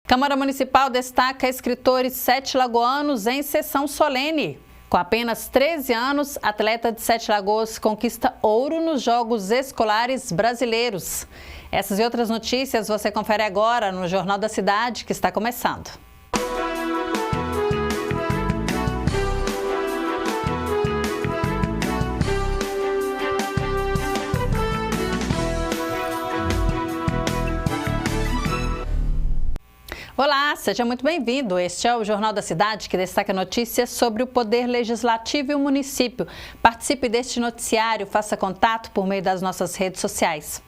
Câmara Municipal destaca escritores sete-lagoanos em sessão solene. Com apenas 13 anos, atleta de Sete Lagoas conquista ouro nos Jogos Escolares Brasileiros. Essas e outras notícias você confere agora no Jornal da Cidade, que está começando. Olá, seja muito bem-vindo. Este é o Jornal da Cidade, que destaca notícias sobre o Poder Legislativo e o município. Participe deste noticiário, faça contato por meio das nossas redes sociais.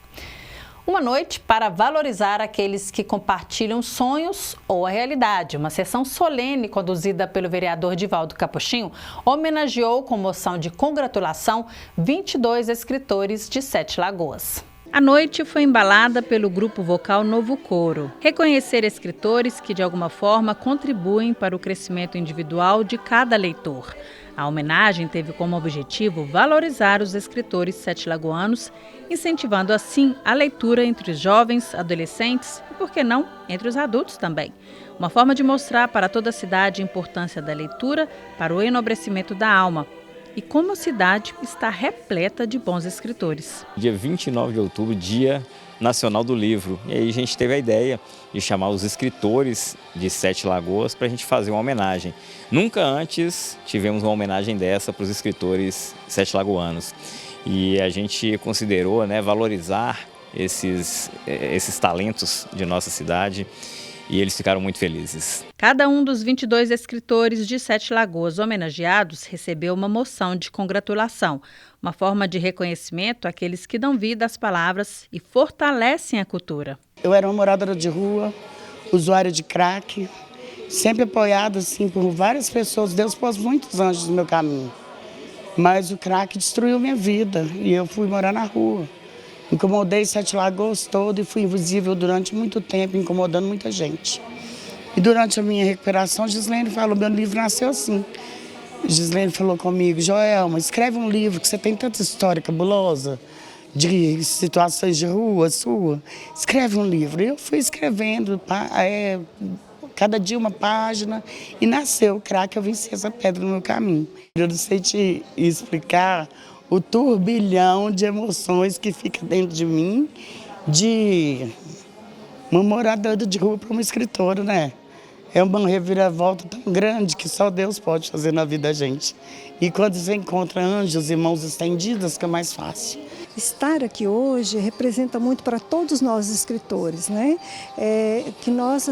Uma noite para valorizar aqueles que compartilham sonhos ou a realidade. Uma sessão solene conduzida pelo vereador Divaldo Capuchinho homenageou com moção de congratulação 22 escritores de Sete Lagoas. A noite foi embalada pelo grupo vocal Novo Coro. Reconhecer escritores que, de alguma forma, contribuem para o crescimento individual de cada leitor. A homenagem teve como objetivo valorizar os escritores sete-lagoanos, incentivando assim a leitura entre os jovens, adolescentes e, por que não, entre os adultos também. Uma forma de mostrar para toda a cidade a importância da leitura para o enobrecimento da alma. E como a cidade está repleta de bons escritores. Dia 29 de outubro, Dia Nacional do Livro. E aí a gente teve a ideia de chamar os escritores de Sete Lagoas para a gente fazer uma homenagem. Nunca antes tivemos uma homenagem dessa para os escritores sete-lagoanos. E a gente considerou, valorizar esses talentos de nossa cidade. E eles ficaram muito felizes. Cada um dos 22 escritores de Sete Lagoas homenageados recebeu uma moção de congratulação, uma forma de reconhecimento àqueles que dão vida às palavras e fortalecem a cultura. Eu era uma moradora de rua, usuária de crack, sempre apoiada assim, por várias pessoas. Deus pôs muitos anjos no meu caminho, mas o crack destruiu minha vida e eu fui morar na rua. Incomodei Sete Lagoas todo e fui invisível durante muito tempo, incomodando muita gente. E durante a minha recuperação, Gislene falou, meu livro nasceu assim. Gislene falou comigo, Joelma, escreve um livro que você tem tanta história cabulosa, de situações de rua sua, escreve um livro. E eu fui escrevendo, cada dia uma página, e nasceu o crack, eu venci essa pedra no meu caminho. Eu não sei te explicar o turbilhão de emoções que fica dentro de mim, de uma moradora de rua para uma escritora, né? É uma reviravolta tão grande que só Deus pode fazer na vida da gente. E quando você encontra anjos e mãos estendidas, fica mais fácil. Estar aqui hoje representa muito para todos nós escritores, né? Que nós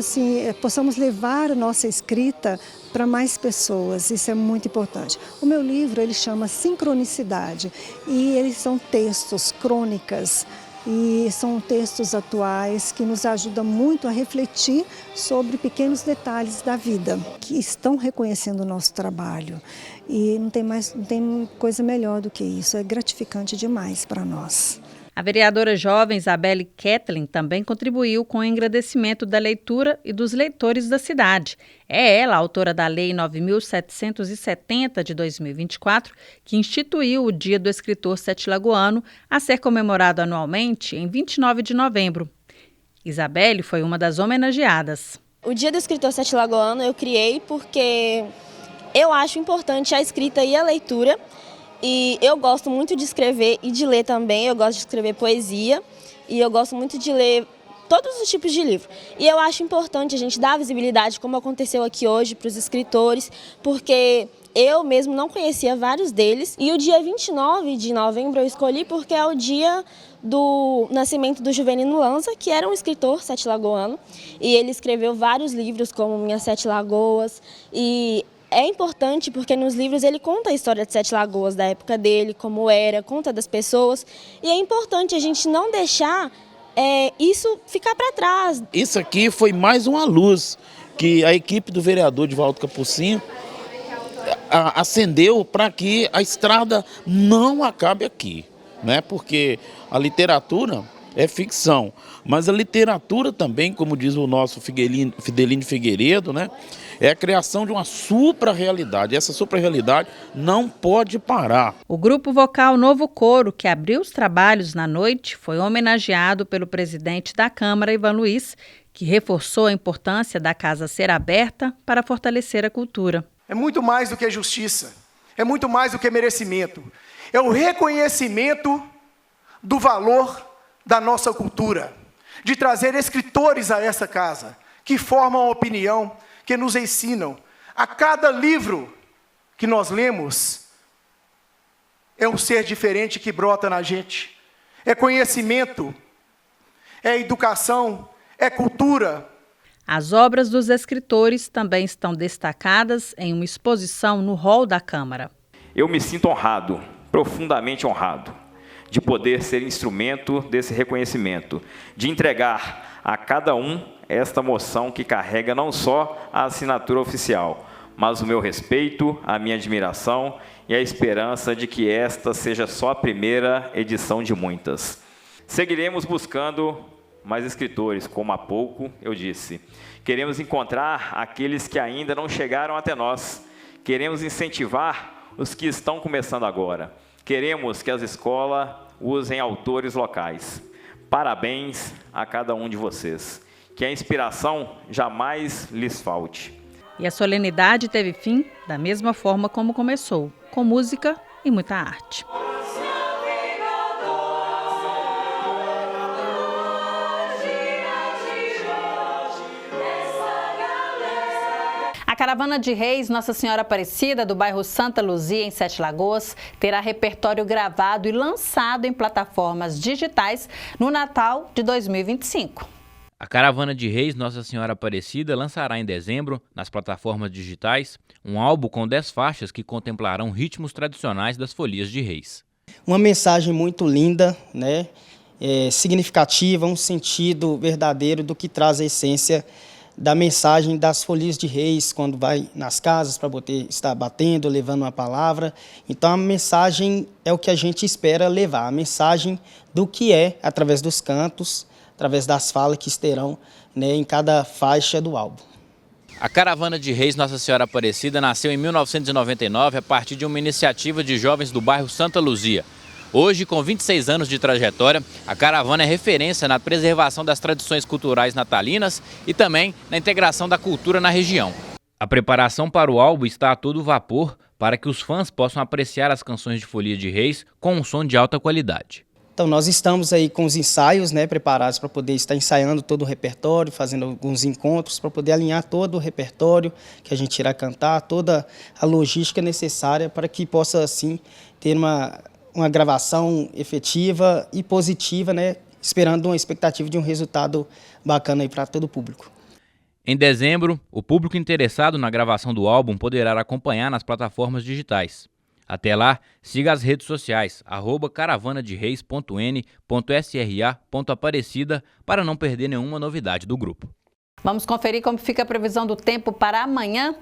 possamos levar a nossa escrita para mais pessoas, isso é muito importante. O meu livro ele chama Sincronicidade e eles são textos, crônicas, e são textos atuais que nos ajudam muito a refletir sobre pequenos detalhes da vida, que estão reconhecendo o nosso trabalho. E não tem coisa melhor do que isso, é gratificante demais para nós. A vereadora jovem Isabelle Ketlin também contribuiu com o engrandecimento da leitura e dos leitores da cidade. É ela a autora da Lei 9.770 de 2024, que instituiu o Dia do Escritor Sete-Lagoano a ser comemorado anualmente em 29 de novembro. Isabelle foi uma das homenageadas. O Dia do Escritor Sete-Lagoano eu criei porque eu acho importante a escrita e a leitura. E eu gosto muito de escrever e de ler também, eu gosto de escrever poesia e eu gosto muito de ler todos os tipos de livro. E eu acho importante a gente dar visibilidade, como aconteceu aqui hoje, para os escritores, porque eu mesmo não conhecia vários deles. E o dia 29 de novembro eu escolhi porque é o dia do nascimento do Juvenino Lanza, que era um escritor sete-lagoano. E ele escreveu vários livros, como Minhas Sete Lagoas, e é importante porque nos livros ele conta a história de Sete Lagoas, da época dele, como era, conta das pessoas. E é importante a gente não deixar isso ficar para trás. Isso aqui foi mais uma luz que a equipe do vereador Divaldo Capuchinho acendeu para que a estrada não acabe aqui, né? Porque a literatura é ficção, mas a literatura também, como diz o nosso Fidelino Figueiredo, né? É a criação de uma supra-realidade. Essa supra-realidade não pode parar. O grupo vocal Novo Coro, que abriu os trabalhos na noite, foi homenageado pelo presidente da Câmara, Ivan Luiz, que reforçou a importância da casa ser aberta para fortalecer a cultura. É muito mais do que justiça, é muito mais do que merecimento. É o reconhecimento do valor da nossa cultura, de trazer escritores a essa casa, que formam opinião, que nos ensinam. A cada livro que nós lemos, é um ser diferente que brota na gente. É conhecimento, é educação, é cultura. As obras dos escritores também estão destacadas em uma exposição no hall da Câmara. Eu me sinto honrado, profundamente honrado, de poder ser instrumento desse reconhecimento, de entregar a cada um esta moção que carrega não só a assinatura oficial, mas o meu respeito, a minha admiração e a esperança de que esta seja só a primeira edição de muitas. Seguiremos buscando mais escritores, como há pouco eu disse. Queremos encontrar aqueles que ainda não chegaram até nós. Queremos incentivar os que estão começando agora. Queremos que as escolas usem autores locais. Parabéns a cada um de vocês. Que a inspiração jamais lhes falte. E a solenidade teve fim da mesma forma como começou, com música e muita arte. A Caravana de Reis Nossa Senhora Aparecida, do bairro Santa Luzia, em Sete Lagoas, terá repertório gravado e lançado em plataformas digitais no Natal de 2025. A Caravana de Reis Nossa Senhora Aparecida lançará em dezembro, nas plataformas digitais, um álbum com 10 faixas que contemplarão ritmos tradicionais das folias de reis. Uma mensagem muito linda, né? Significativa, um sentido verdadeiro do que traz a essência da mensagem das folias de reis, quando vai nas casas para poder estar batendo, levando uma palavra. Então a mensagem é o que a gente espera levar, a mensagem do que é, através dos cantos, através das falas que estarão, né, em cada faixa do álbum. A Caravana de Reis Nossa Senhora Aparecida nasceu em 1999 a partir de uma iniciativa de jovens do bairro Santa Luzia. Hoje, com 26 anos de trajetória, a caravana é referência na preservação das tradições culturais natalinas e também na integração da cultura na região. A preparação para o álbum está a todo vapor para que os fãs possam apreciar as canções de Folia de Reis com um som de alta qualidade. Então nós estamos aí com os ensaios, né, preparados para poder estar ensaiando todo o repertório, fazendo alguns encontros para poder alinhar todo o repertório que a gente irá cantar, toda a logística necessária para que possa assim ter uma gravação efetiva e positiva, né, esperando uma expectativa de um resultado bacana aí para todo o público. Em dezembro, o público interessado na gravação do álbum poderá acompanhar nas plataformas digitais. Até lá, siga as redes sociais, @caravanadereis.n.sra.aparecida para não perder nenhuma novidade do grupo. Vamos conferir como fica a previsão do tempo para amanhã.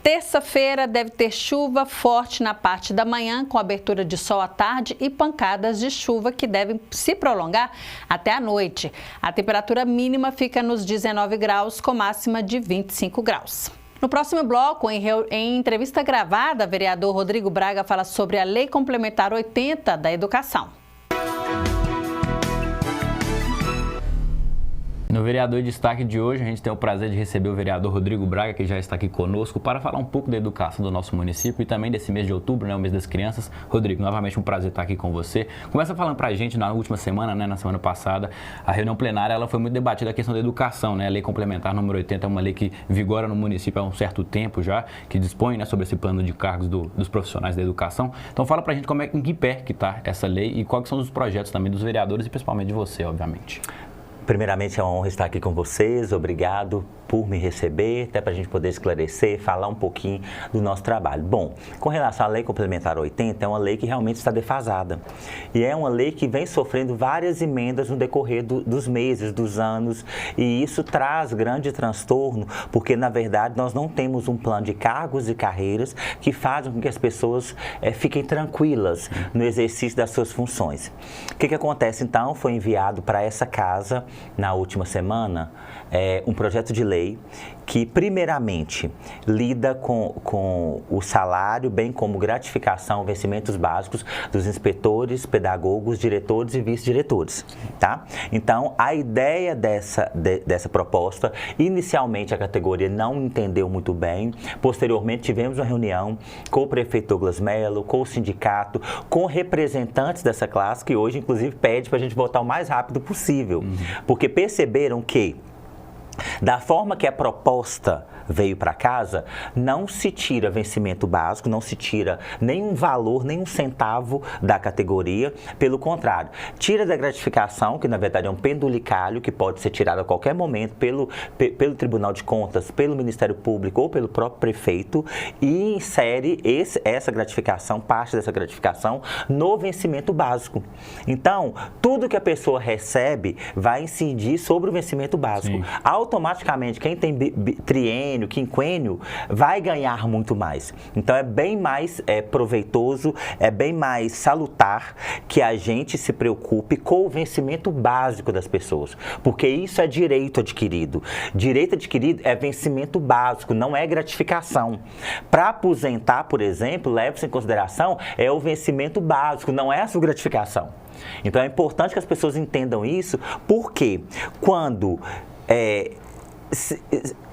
Terça-feira deve ter chuva forte na parte da manhã, com abertura de sol à tarde e pancadas de chuva que devem se prolongar até a noite. A temperatura mínima fica nos 19 graus, com máxima de 25 graus. No próximo bloco, em entrevista gravada, o vereador Rodrigo Braga fala sobre a Lei Complementar 80 da Educação. No Vereador em Destaque de hoje, a gente tem o prazer de receber o vereador Rodrigo Braga, que já está aqui conosco, para falar um pouco da educação do nosso município e também desse mês de outubro, né, o mês das crianças. Rodrigo, novamente um prazer estar aqui com você. Começa falando para a gente, na última semana, né, na semana passada, a reunião plenária ela foi muito debatida a questão da educação, né? A Lei Complementar número 80 é uma lei que vigora no município há um certo tempo já, que dispõe, né, sobre esse plano de cargos dos profissionais da educação. Então fala para a gente em que pé que está essa lei e quais são os projetos também dos vereadores e principalmente de você, obviamente. Primeiramente, é uma honra estar aqui com vocês. Obrigado por me receber, até para a gente poder esclarecer, falar um pouquinho do nosso trabalho. Bom, com relação à Lei Complementar 80, é uma lei que realmente está defasada. E é uma lei que vem sofrendo várias emendas no decorrer dos meses, dos anos, e isso traz grande transtorno, porque, na verdade, nós não temos um plano de cargos e carreiras que fazem com que as pessoas fiquem tranquilas no exercício das suas funções. O que acontece, então? Foi enviado para essa casa, na última semana, um projeto de lei lei que, primeiramente, lida com o salário, bem como gratificação, vencimentos básicos dos inspetores, pedagogos, diretores e vice-diretores, tá? Então, a ideia dessa proposta, inicialmente a categoria não entendeu muito bem, posteriormente tivemos uma reunião com o prefeito Douglas Mello, com o sindicato, com representantes dessa classe, que hoje, inclusive, pede para a gente votar o mais rápido possível, porque perceberam que, da forma que a proposta veio para casa, não se tira vencimento básico, não se tira nenhum valor, nenhum centavo da categoria, pelo contrário, tira da gratificação, que na verdade é um pendulicalho que pode ser tirado a qualquer momento pelo Tribunal de Contas, pelo Ministério Público ou pelo próprio prefeito, e insere essa gratificação, parte dessa gratificação, no vencimento básico. Então, tudo que a pessoa recebe vai incidir sobre o vencimento básico. Sim. Automaticamente, quem tem triênio, quinquênio, vai ganhar muito mais. Então, é bem mais proveitoso, é bem mais salutar que a gente se preocupe com o vencimento básico das pessoas, porque isso é direito adquirido. Direito adquirido é vencimento básico, não é gratificação. Para aposentar, por exemplo, leve-se em consideração, é o vencimento básico, não é a sua gratificação. Então, é importante que as pessoas entendam isso, porque quando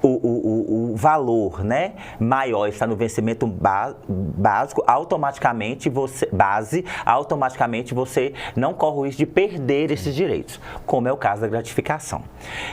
o valor, né, maior está no vencimento básico, automaticamente você não corre o risco de perder esses direitos, como é o caso da gratificação.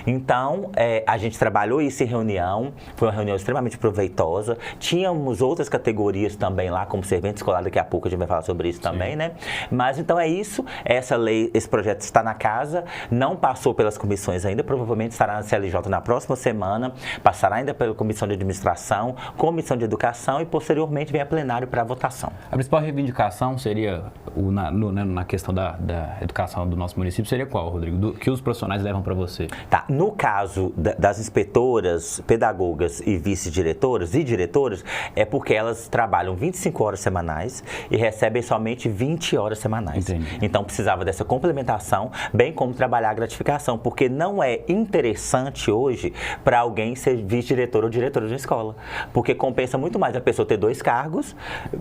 Então, a gente trabalhou isso em reunião, foi uma reunião extremamente proveitosa, tínhamos outras categorias também lá, como servente escolar, daqui a pouco a gente vai falar sobre isso também, né? Mas então é isso, essa lei, esse projeto está na casa, não passou pelas comissões ainda, provavelmente estará na CLJ na próxima semana, passará ainda pela Comissão de Administração, Comissão de Educação e posteriormente vem a plenário para votação. A principal reivindicação seria, na questão da educação do nosso município, seria qual, Rodrigo? Que os profissionais levam para você? Tá, no caso das inspetoras, pedagogas e vice-diretoras e diretoras, é porque elas trabalham 25 horas semanais e recebem somente 20 horas semanais. Entendi. Então precisava dessa complementação, bem como trabalhar a gratificação, porque não é interessante hoje para alguém ser vice-diretor ou diretora de uma escola, porque compensa muito mais a pessoa ter 2 cargos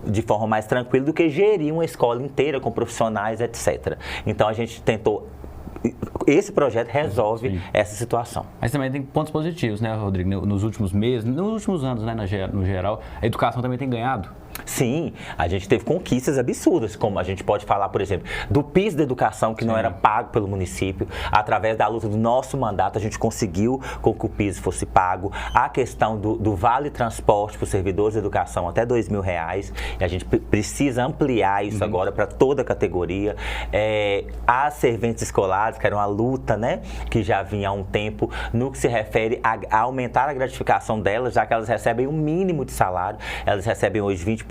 de forma mais tranquila do que gerir uma escola inteira com profissionais, etc. Então a gente tentou, esse projeto resolve essa situação. Mas também tem pontos positivos, né, Rodrigo? Nos últimos meses, nos últimos anos, né, no geral, a educação também tem ganhado. Sim, a gente teve conquistas absurdas, como a gente pode falar, por exemplo, do piso da educação que não era pago pelo município. Através da luta do nosso mandato, a gente conseguiu com que o piso fosse pago. A questão do vale transporte para os servidores de educação até R$2.000, e a gente precisa ampliar isso agora para toda a categoria. As serventes escolares, que era uma luta, né, que já vinha há um tempo, no que se refere a aumentar a gratificação delas, já que elas recebem um mínimo de salário, elas recebem hoje 20%,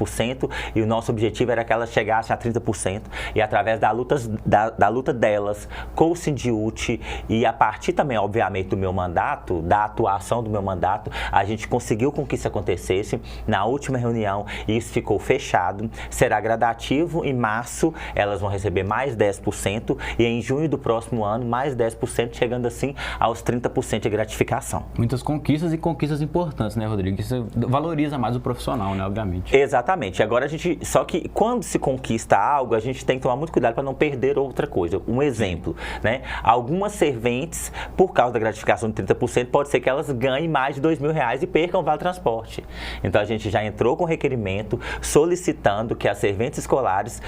e o nosso objetivo era que elas chegassem a 30%, e através da luta delas com o Sindiúti e a partir também, obviamente, do meu mandato, da atuação do meu mandato, a gente conseguiu com que isso acontecesse na última reunião, e isso ficou fechado. Será gradativo, em março elas vão receber mais 10% e em junho do próximo ano mais 10%, chegando assim aos 30% de gratificação. Muitas conquistas e conquistas importantes, né, Rodrigo? Isso valoriza mais o profissional, né, obviamente. Exatamente. Agora só que quando se conquista algo, a gente tem que tomar muito cuidado para não perder outra coisa. Um exemplo, né? Algumas serventes, por causa da gratificação de 30%, pode ser que elas ganhem mais de R$2.000 e percam o vale transporte. Então a gente já entrou com requerimento solicitando que as serventes escolares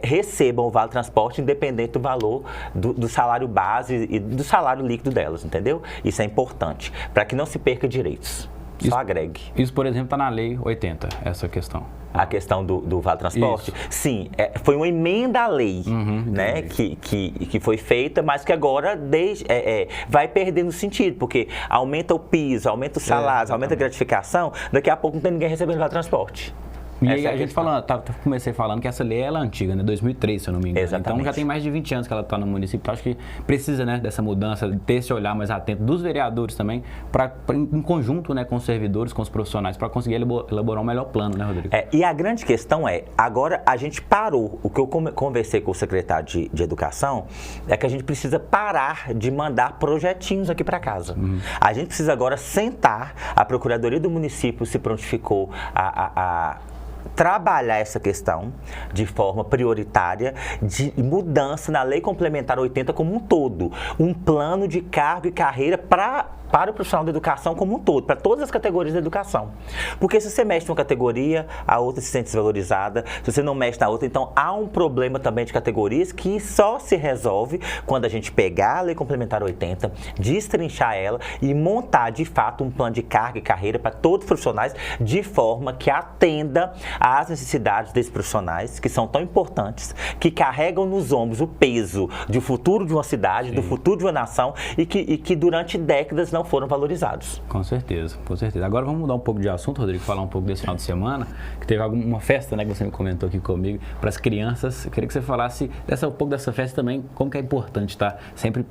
recebam o vale transporte independente do valor do salário base e do salário líquido delas, entendeu? Isso é importante, para que não se perca direitos. Só agregue. Isso, por exemplo, está na Lei 80, essa questão. A questão do vale transporte? Isso. Sim, foi uma emenda à lei, né, que foi feita, mas que agora vai perdendo sentido, porque aumenta o piso, aumenta os salários, aumenta a gratificação, daqui a pouco não tem ninguém recebendo vale transporte. E aí, a gente comecei falando que essa lei ela é antiga, né? 2003, se eu não me engano. Exatamente. Então já tem mais de 20 anos que ela está no município. Então, acho que precisa, né, dessa mudança, ter esse olhar mais atento dos vereadores também, em conjunto, né, com os servidores, com os profissionais, para conseguir elaborar um melhor plano, né, Rodrigo? E a grande questão agora a gente parou. O que eu conversei com o secretário de Educação é que a gente precisa parar de mandar projetinhos aqui para casa. A gente precisa agora sentar, a Procuradoria do Município se prontificou a trabalhar essa questão de forma prioritária, de mudança na Lei Complementar 80 como um todo. Um plano de cargo e carreira para o profissional da educação como um todo, para todas as categorias da educação. Porque se você mexe numa categoria, a outra se sente desvalorizada, se você não mexe na outra, então há um problema também de categorias que só se resolve quando a gente pegar a Lei Complementar 80, destrinchar ela e montar de fato um plano de carga e carreira para todos os profissionais de forma que atenda às necessidades desses profissionais que são tão importantes, que carregam nos ombros o peso do futuro de uma cidade, do futuro de uma nação e que durante décadas não foram valorizados. Com certeza, com certeza. Agora vamos mudar um pouco de assunto, Rodrigo, falar um pouco desse final de semana, que teve uma festa, né, que você me comentou aqui comigo, para as crianças. Eu queria que você falasse um pouco dessa festa também, como que é importante estar sempre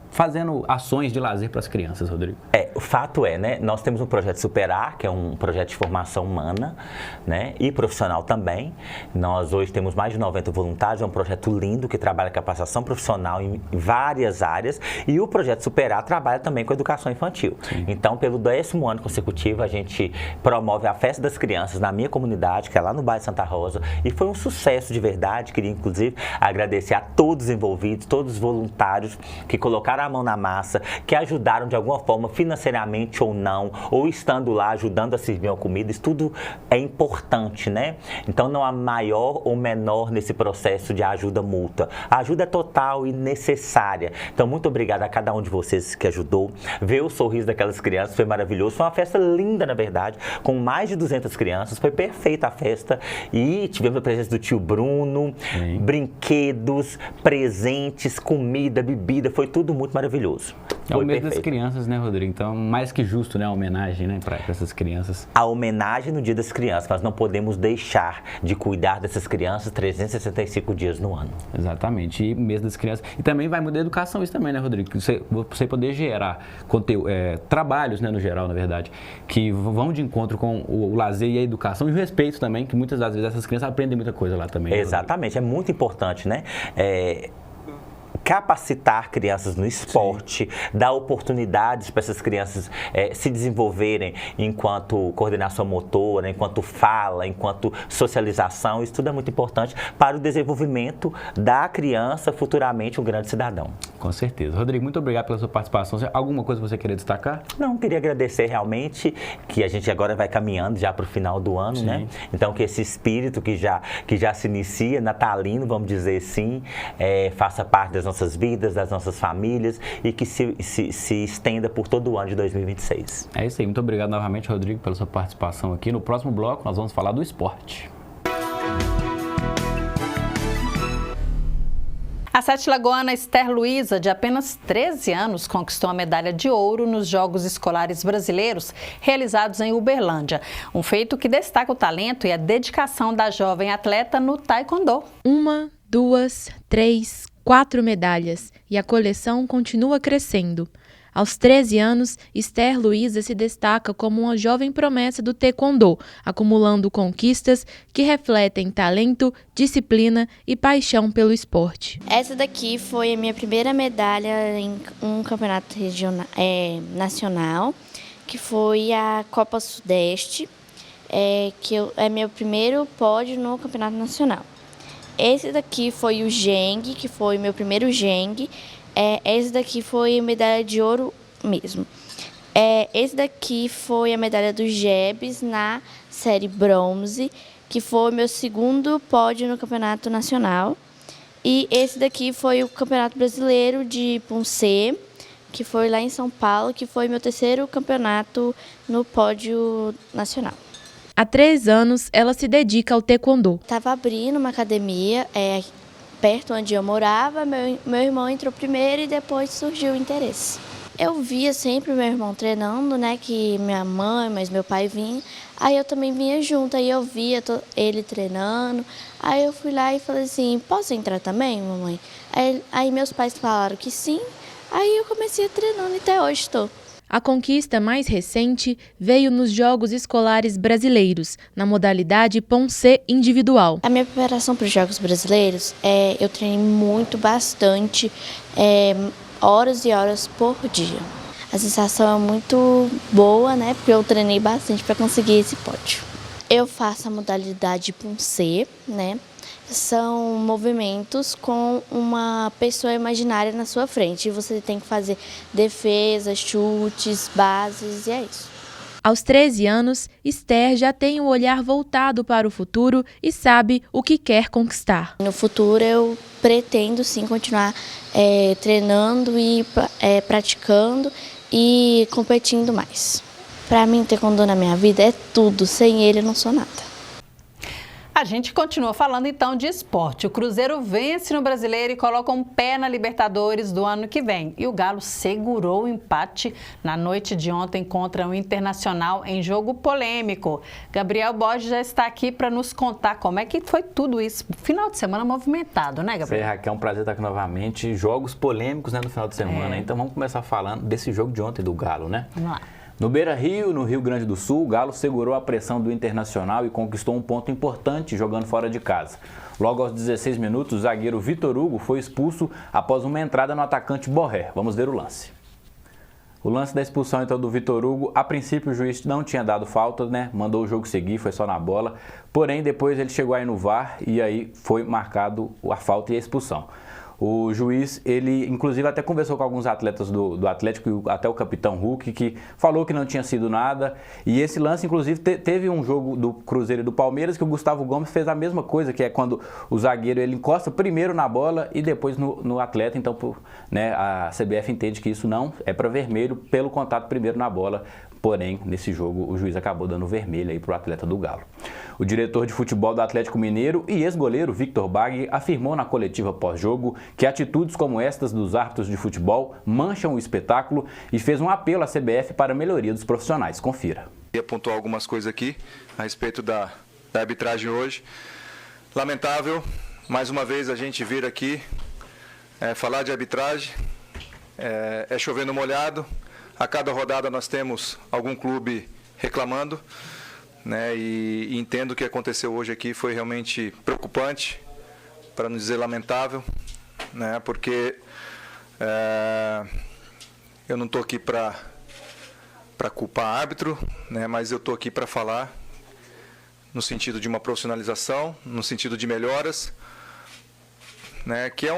fazendo ações de lazer para as crianças, Rodrigo. O fato né, nós temos um projeto Superar, que é um projeto de formação humana, né, e profissional também. Nós hoje temos mais de 90 voluntários, é um projeto lindo que trabalha capacitação profissional em várias áreas, e o projeto Superar trabalha também com educação infantil. Sim. Então, pelo 10º ano consecutivo, a gente promove a Festa das Crianças na minha comunidade, que é lá no bairro Santa Rosa, e foi um sucesso de verdade. Queria, inclusive, agradecer a todos os envolvidos, todos os voluntários que colocaram a mão na massa, que ajudaram de alguma forma, financeiramente ou não, ou estando lá ajudando a servir uma comida. Isso tudo é importante, né? Então, não há maior ou menor nesse processo de ajuda mútua. A ajuda é total e necessária. Então, muito obrigado a cada um de vocês que ajudou. Ver o sorriso daquelas crianças foi maravilhoso. Foi uma festa linda, na verdade, com mais de 200 crianças. Foi perfeita a festa. E tivemos a presença do tio Bruno, brinquedos, presentes, comida, bebida. Foi tudo muito maravilhoso. É o mês das crianças, né, Rodrigo? Então, mais que justo, né, a homenagem, né, para essas crianças. A homenagem no Dia das Crianças. Nós não podemos deixar de cuidar dessas crianças 365 dias no ano. Exatamente. E mês das crianças. E também vai mudar a educação isso também, né, Rodrigo? Você poder gerar trabalhos, né, no geral, na verdade, que vão de encontro com o lazer e a educação e o respeito também, que muitas das vezes essas crianças aprendem muita coisa lá também. Exatamente. É muito importante, né? Capacitar crianças no esporte, dar oportunidades para essas crianças se desenvolverem enquanto coordenação motora, enquanto fala, enquanto socialização. Isso tudo é muito importante para o desenvolvimento da criança, futuramente um grande cidadão. Com certeza. Rodrigo, muito obrigado pela sua participação. Alguma coisa que você queria destacar? Não, queria agradecer realmente que a gente agora vai caminhando já para o final do ano, né? Então, que esse espírito que já se inicia, natalino, vamos dizer assim, faça parte das nossas vidas, das nossas famílias e que se estenda por todo o ano de 2026. É isso aí. Muito obrigado novamente, Rodrigo, pela sua participação aqui. No próximo bloco, nós vamos falar do esporte. A sete-lagoana Esther Luiza, de apenas 13 anos, conquistou a medalha de ouro nos Jogos Escolares Brasileiros realizados em Uberlândia. Um feito que destaca o talento e a dedicação da jovem atleta no taekwondo. 1, 2, 3, 4 medalhas e a coleção continua crescendo. Aos 13 anos, Esther Luiza se destaca como uma jovem promessa do taekwondo, acumulando conquistas que refletem talento, disciplina e paixão pelo esporte. Essa daqui foi a minha primeira medalha em um campeonato nacional, que foi a Copa Sudeste, que é meu primeiro pódio no campeonato nacional. Esse daqui foi o Geng, que foi meu primeiro Geng. Esse daqui foi a medalha de ouro mesmo. Esse daqui foi a medalha do Jebs na série bronze, que foi meu segundo pódio no campeonato nacional. E esse daqui foi o campeonato brasileiro de Punce, que foi lá em São Paulo, que foi meu terceiro campeonato no pódio nacional. Há 3 anos, ela se dedica ao taekwondo. Estava abrindo uma academia perto onde eu morava, meu irmão entrou primeiro e depois surgiu o interesse. Eu via sempre meu irmão treinando, né, que minha mãe, mas meu pai vinha, aí eu também vinha junto, aí eu via ele treinando, aí eu fui lá e falei assim, posso entrar também, mamãe? Aí meus pais falaram que sim, aí eu comecei a treinando e até hoje estou. A conquista mais recente veio nos Jogos Escolares Brasileiros, na modalidade Poncê individual. A minha preparação para os Jogos Brasileiros, eu treinei bastante, horas e horas por dia. A sensação é muito boa, né? Porque eu treinei bastante para conseguir esse pódio. Eu faço a modalidade Poncê, né? São movimentos com uma pessoa imaginária na sua frente. E você tem que fazer defesas, chutes, bases e é isso. Aos 13 anos, Esther já tem o olhar voltado para o futuro e sabe o que quer conquistar. No futuro eu pretendo sim continuar treinando e praticando e competindo mais. Para mim, taekwondo na minha vida é tudo, sem ele eu não sou nada. A gente continua falando então de esporte. O Cruzeiro vence no Brasileiro e coloca um pé na Libertadores do ano que vem. E o Galo segurou o empate na noite de ontem contra o Internacional em jogo polêmico. Gabriel Borges já está aqui para nos contar como é que foi tudo isso. Final de semana movimentado, né, Gabriel? Isso aí, Raquel, é um prazer estar aqui novamente. Jogos polêmicos, né, no final de semana. Então vamos começar falando desse jogo de ontem do Galo, né? Vamos lá. No Beira-Rio, no Rio Grande do Sul, o Galo segurou a pressão do Internacional e conquistou um ponto importante jogando fora de casa. Logo aos 16 minutos, o zagueiro Vitor Hugo foi expulso após uma entrada no atacante Borré. Vamos ver o lance. O lance da expulsão então do Vitor Hugo, a princípio o juiz não tinha dado falta, né? Mandou o jogo seguir, foi só na bola. Porém, depois ele chegou aí no VAR e aí foi marcado a falta e a expulsão. O juiz, ele inclusive até conversou com alguns atletas do Atlético, até o capitão Hulk, que falou que não tinha sido nada. E esse lance, inclusive, teve um jogo do Cruzeiro e do Palmeiras que o Gustavo Gomes fez a mesma coisa, que é quando o zagueiro ele encosta primeiro na bola e depois no atleta. Então, a CBF entende que isso não é para vermelho pelo contato primeiro na bola. Porém, nesse jogo, o juiz acabou dando vermelho aí para o atleta do Galo. O diretor de futebol do Atlético Mineiro e ex-goleiro Victor Baggi afirmou na coletiva pós-jogo que atitudes como estas dos árbitros de futebol mancham o espetáculo e fez um apelo à CBF para a melhoria dos profissionais. Confira. Ia pontuar algumas coisas aqui a respeito da arbitragem hoje. Lamentável, mais uma vez a gente vir aqui falar de arbitragem, é chover no molhado. A cada rodada nós temos algum clube reclamando, né? E entendo que o que aconteceu hoje aqui foi realmente preocupante, para não dizer lamentável, né? Porque eu não estou aqui para culpar árbitro, né? Mas eu estou aqui para falar no sentido de uma profissionalização, no sentido de melhoras, né? Que é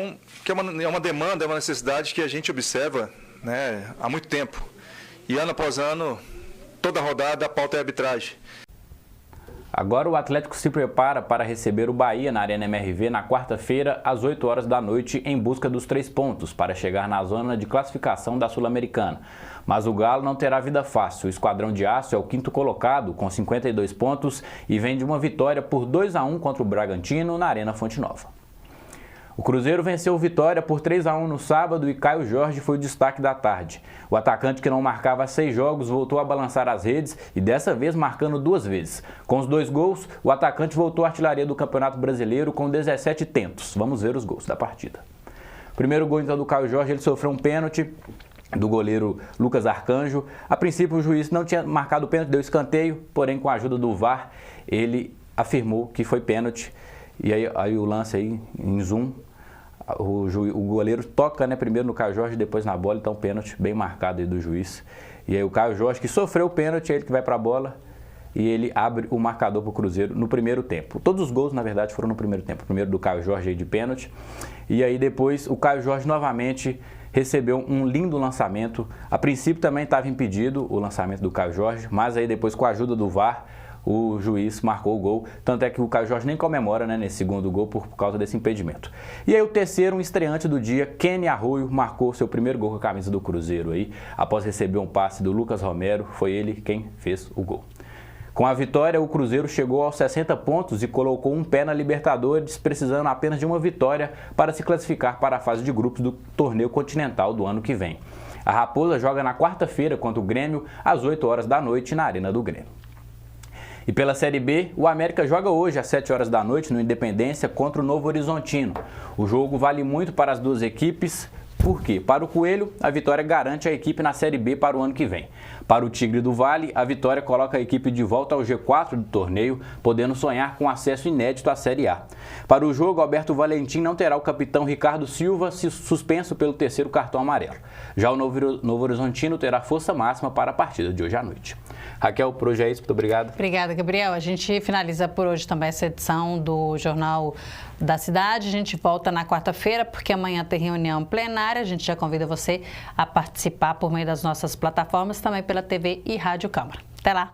uma demanda, é uma necessidade que a gente observa, né, há muito tempo. E ano após ano, toda rodada a pauta é arbitragem. Agora o Atlético se prepara para receber o Bahia na Arena MRV na quarta-feira, às 8 horas da noite, em busca dos 3 pontos, para chegar na zona de classificação da Sul-Americana. Mas o Galo não terá vida fácil. O Esquadrão de Aço é o 5º colocado, com 52 pontos, e vem de uma vitória por 2-1 contra o Bragantino na Arena Fonte Nova. O Cruzeiro venceu o Vitória por 3-1 no sábado e Caio Jorge foi o destaque da tarde. O atacante, que não marcava há 6 jogos, voltou a balançar as redes e dessa vez marcando 2 vezes. Com os 2 gols, o atacante voltou à artilharia do Campeonato Brasileiro com 17 tentos. Vamos ver os gols da partida. O primeiro gol então do Caio Jorge, ele sofreu um pênalti do goleiro Lucas Arcanjo. A princípio o juiz não tinha marcado o pênalti, deu escanteio, porém com a ajuda do VAR ele afirmou que foi pênalti. E aí o lance aí em zoom, o goleiro toca, né, primeiro no Caio Jorge, depois na bola, então pênalti bem marcado aí do juiz. E aí o Caio Jorge, que sofreu o pênalti, é ele que vai para a bola e ele abre o marcador para o Cruzeiro no primeiro tempo. Todos os gols, na verdade, foram no primeiro tempo. O primeiro do Caio Jorge aí de pênalti. E aí depois o Caio Jorge novamente recebeu um lindo lançamento. A princípio também estava impedido o lançamento do Caio Jorge, mas aí depois com a ajuda do VAR, o juiz marcou o gol, tanto é que o Caio Jorge nem comemora, né, nesse segundo gol por causa desse impedimento. E aí o terceiro, um estreante do dia, Kenny Arroio, marcou seu primeiro gol com a camisa do Cruzeiro aí, após receber um passe do Lucas Romero, foi ele quem fez o gol. Com a vitória, o Cruzeiro chegou aos 60 pontos e colocou um pé na Libertadores, precisando apenas de uma vitória para se classificar para a fase de grupos do torneio continental do ano que vem. A Raposa joga na quarta-feira contra o Grêmio, às 8 horas da noite, na Arena do Grêmio. E pela Série B, o América joga hoje às 7 horas da noite no Independência contra o Novo Horizontino. O jogo vale muito para as duas equipes, porque para o Coelho, a vitória garante a equipe na Série B para o ano que vem. Para o Tigre do Vale, a vitória coloca a equipe de volta ao G4 do torneio, podendo sonhar com acesso inédito à Série A. Para o jogo, Alberto Valentim não terá o capitão Ricardo Silva suspenso pelo terceiro cartão amarelo. Já o Novo Horizontino terá força máxima para a partida de hoje à noite. Raquel, por hoje é isso. Muito obrigado. Obrigada, Gabriel. A gente finaliza por hoje também essa edição do Jornal da Cidade. A gente volta na quarta-feira, porque amanhã tem reunião plenária. A gente já convida você a participar por meio das nossas plataformas, também pela TV e Rádio Câmara. Até lá!